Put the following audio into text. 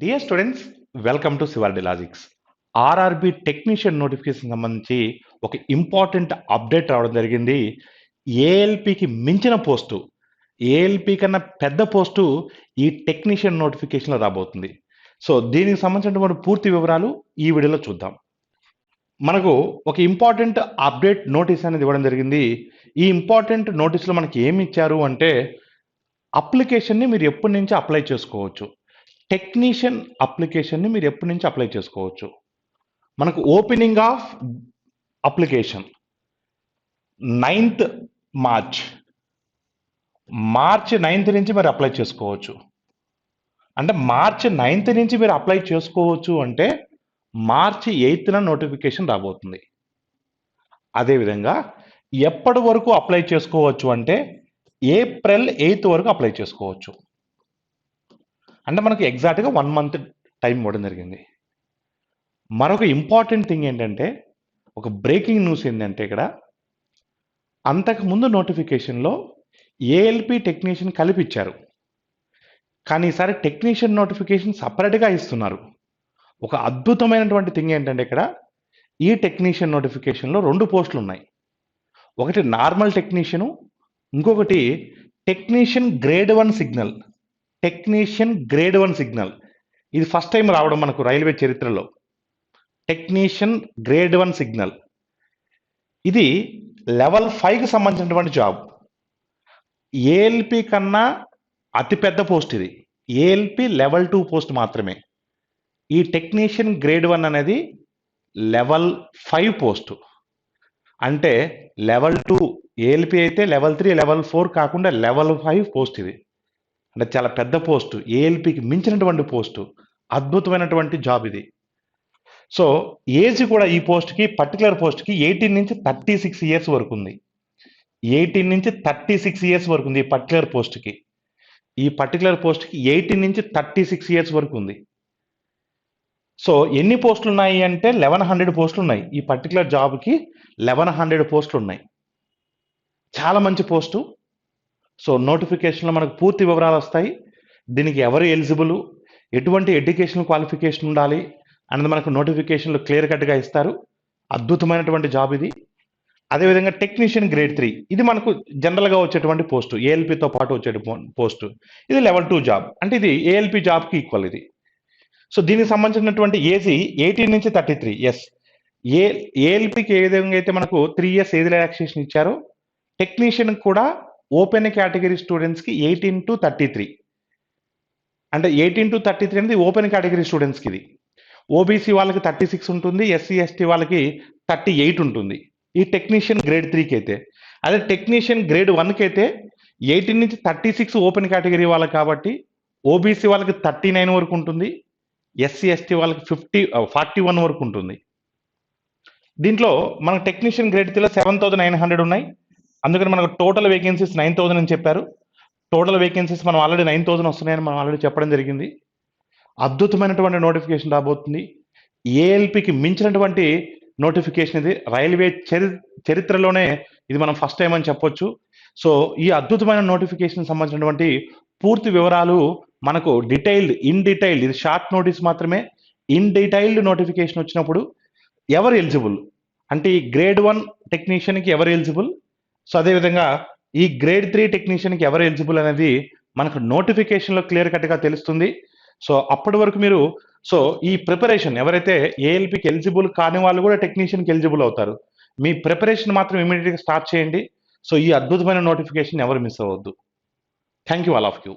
Dear students, welcome to Shivareddy logics. RRB technician notification సంబంధించి ఒక important update రావడం జరిగింది. ఏఎల్పికి మించిన పోస్టు, ఏఎల్పి కన్నా పెద్ద పోస్టు ఈ టెక్నీషియన్ నోటిఫికేషన్లో రాబోతుంది. సో దీనికి సంబంధించినటువంటి పూర్తి వివరాలు ఈ వీడియోలో చూద్దాం. మనకు ఒక ఇంపార్టెంట్ అప్డేట్ నోటీస్ అనేది ఇవ్వడం జరిగింది. ఈ ఇంపార్టెంట్ నోటీస్లో మనకి ఏమి ఇచ్చారు అంటే, అప్లికేషన్ని మీరు ఎప్పటి నుంచి అప్లై చేసుకోవచ్చు, టెక్నీషియన్ అప్లికేషన్ని మీరు ఎప్పటి నుంచి అప్లై చేసుకోవచ్చు. మనకు opening of application 9th March 9th నుంచి మీరు అప్లై చేసుకోవచ్చు. అంటే మార్చ్ 9th నుంచి మీరు అప్లై చేసుకోవచ్చు అంటే మార్చి 8th నోటిఫికేషన్ రాబోతుంది. అదేవిధంగా ఎప్పటి వరకు అప్లై చేసుకోవచ్చు అంటే ఏప్రిల్ 8th వరకు అప్లై చేసుకోవచ్చు. అంటే మనకు ఎగ్జాక్ట్గా 1 month టైం ఇవ్వడం జరిగింది. మరొక ఇంపార్టెంట్ థింగ్ ఏంటంటే, ఒక బ్రేకింగ్ న్యూస్ ఏంటంటే, ఇక్కడ అంతకుముందు నోటిఫికేషన్లో ఏఎల్పి టెక్నీషియన్ కలిపి ఇచ్చారు, కానీ ఈసారి టెక్నీషియన్ నోటిఫికేషన్ సపరేట్గా ఇస్తున్నారు. ఒక అద్భుతమైనటువంటి థింగ్ ఏంటంటే, ఇక్కడ ఈ టెక్నీషియన్ నోటిఫికేషన్లో 2 పోస్టులు ఉన్నాయి. ఒకటి నార్మల్ టెక్నీషియను, ఇంకొకటి technician grade 1 signal. Technician grade 1 signal ఇది ఫస్ట్ టైం రావడం మనకు రైల్వే చరిత్రలో. టెక్నీషియన్ గ్రేడ్ 1 సిగ్నల్ ఇది లెవెల్ 5కి సంబంధించినటువంటి జాబ్. ఏఎల్పి కన్నా అతిపెద్ద పోస్ట్ ఇది. ఏఎల్పి లెవెల్ 2 పోస్ట్ మాత్రమే. ఈ టెక్నీషియన్ గ్రేడ్ 1 అనేది లెవెల్ 5 పోస్టు. అంటే లెవెల్ 2 ఏఎల్పి అయితే లెవెల్ 3 లెవెల్ 4 కాకుండా లెవెల్ 5 పోస్ట్ ఇది. అంటే చాలా పెద్ద పోస్టు, ఏఎల్పికి మించినటువంటి పోస్టు, అద్భుతమైనటువంటి జాబ్ ఇది. సో ఏజ్ కూడా ఈ పోస్ట్కి, పర్టికులర్ పోస్ట్కి 18 నుంచి 36 ఇయర్స్ వరకు ఉంది. 18 నుంచి 36 ఇయర్స్ వరకు ఉంది ఈ పర్టికులర్ పోస్ట్కి. ఈ పర్టికులర్ పోస్ట్కి 18 నుంచి 36 ఇయర్స్ వరకు ఉంది. సో ఎన్ని పోస్టులు ఉన్నాయి అంటే 1100 పోస్టులు ఉన్నాయి. ఈ పర్టికులర్ జాబ్కి 1100 పోస్టులు ఉన్నాయి. చాలా మంచి పోస్టు. సో నోటిఫికేషన్లో మనకు పూర్తి వివరాలు వస్తాయి. దీనికి ఎవరు ఎలిజిబుల్, ఎటువంటి ఎడ్యుకేషనల్ క్వాలిఫికేషన్ ఉండాలి అనేది మనకు నోటిఫికేషన్లో క్లియర్ కట్గా ఇస్తారు. అద్భుతమైనటువంటి జాబ్ ఇది. అదేవిధంగా టెక్నీషియన్ గ్రేడ్ 3 ఇది మనకు జనరల్గా వచ్చేటువంటి పోస్టు, ఏఎల్పితో పాటు వచ్చే పోస్టు. ఇది లెవెల్ 2 జాబ్, అంటే ఇది ఏఎల్పి జాబ్కి ఈక్వల్ ఇది. సో దీనికి సంబంధించినటువంటి ఏజ్ 18 నుంచి 33. ఎస్, ఏఎల్పికి ఏ విధంగా అయితే మనకు 3 years ఏజ్ రిలాక్సేషన్ ఇచ్చారో, టెక్నీషియన్ కూడా ఓపెన్ కేటగిరీ స్టూడెంట్స్కి 18 to 33. అంటే 18 to 33 అనేది ఓపెన్ కేటగిరీ స్టూడెంట్స్కి ఇది. ఓబీసీ వాళ్ళకి 36 ఉంటుంది, ఎస్సీ ఎస్టీ వాళ్ళకి 38 ఉంటుంది ఈ టెక్నీషియన్ గ్రేడ్ 3కి అయితే. అదే టెక్నీషియన్ గ్రేడ్ 1కి అయితే 18 నుంచి 36 ఓపెన్ కేటగిరీ వాళ్ళకి కాబట్టి ఓబీసీ వాళ్ళకి 39 వరకు ఉంటుంది, ఎస్సీ ఎస్టీ వాళ్ళకి 41 వరకు ఉంటుంది. దీంట్లో మనకు టెక్నీషియన్ గ్రేడ్ 3లో 7,900 ఉన్నాయి. అందుకని మనకు టోటల్ వేకెన్సీస్ 9,000 అని చెప్పారు. టోటల్ వేకెన్సీస్ మనం ఆల్రెడీ 9,000 వస్తున్నాయని మనం ఆల్రెడీ చెప్పడం జరిగింది. అద్భుతమైనటువంటి నోటిఫికేషన్ రాబోతుంది. ఏఎల్పికి మించినటువంటి నోటిఫికేషన్ ఇది. రైల్వే చరిత్రలోనే ఇది మనం ఫస్ట్ టైం అని చెప్పొచ్చు. సో ఈ అద్భుతమైన నోటిఫికేషన్ సంబంధించినటువంటి పూర్తి వివరాలు మనకు ఇన్ డీటెయిల్డ్, ఇది షార్ట్ నోటీస్ మాత్రమే. ఇన్ డీటెయిల్డ్ నోటిఫికేషన్ వచ్చినప్పుడు ఎవరు ఎలిజిబుల్ అంటే ఈ గ్రేడ్ 1 టెక్నీషియన్కి ఎవరు ఎలిజిబుల్, సో అదేవిధంగా ఈ గ్రేడ్ 3 టెక్నీషియన్కి ఎవరు ఎలిజిబుల్ అనేది మనకు నోటిఫికేషన్లో క్లియర్ కట్గా తెలుస్తుంది. సో అప్పటి వరకు మీరు ఈ ప్రిపరేషన్, ఎవరైతే ఏఎల్పికి ఎలిజిబుల్ కాని వాళ్ళు కూడా టెక్నీషియన్కి ఎలిజిబుల్ అవుతారు. మీ ప్రిపరేషన్ మాత్రం ఇమీడియట్గా స్టార్ట్ చేయండి. సో ఈ అద్భుతమైన నోటిఫికేషన్ ఎవరు మిస్ అవ్వద్దు. Thank you all of you.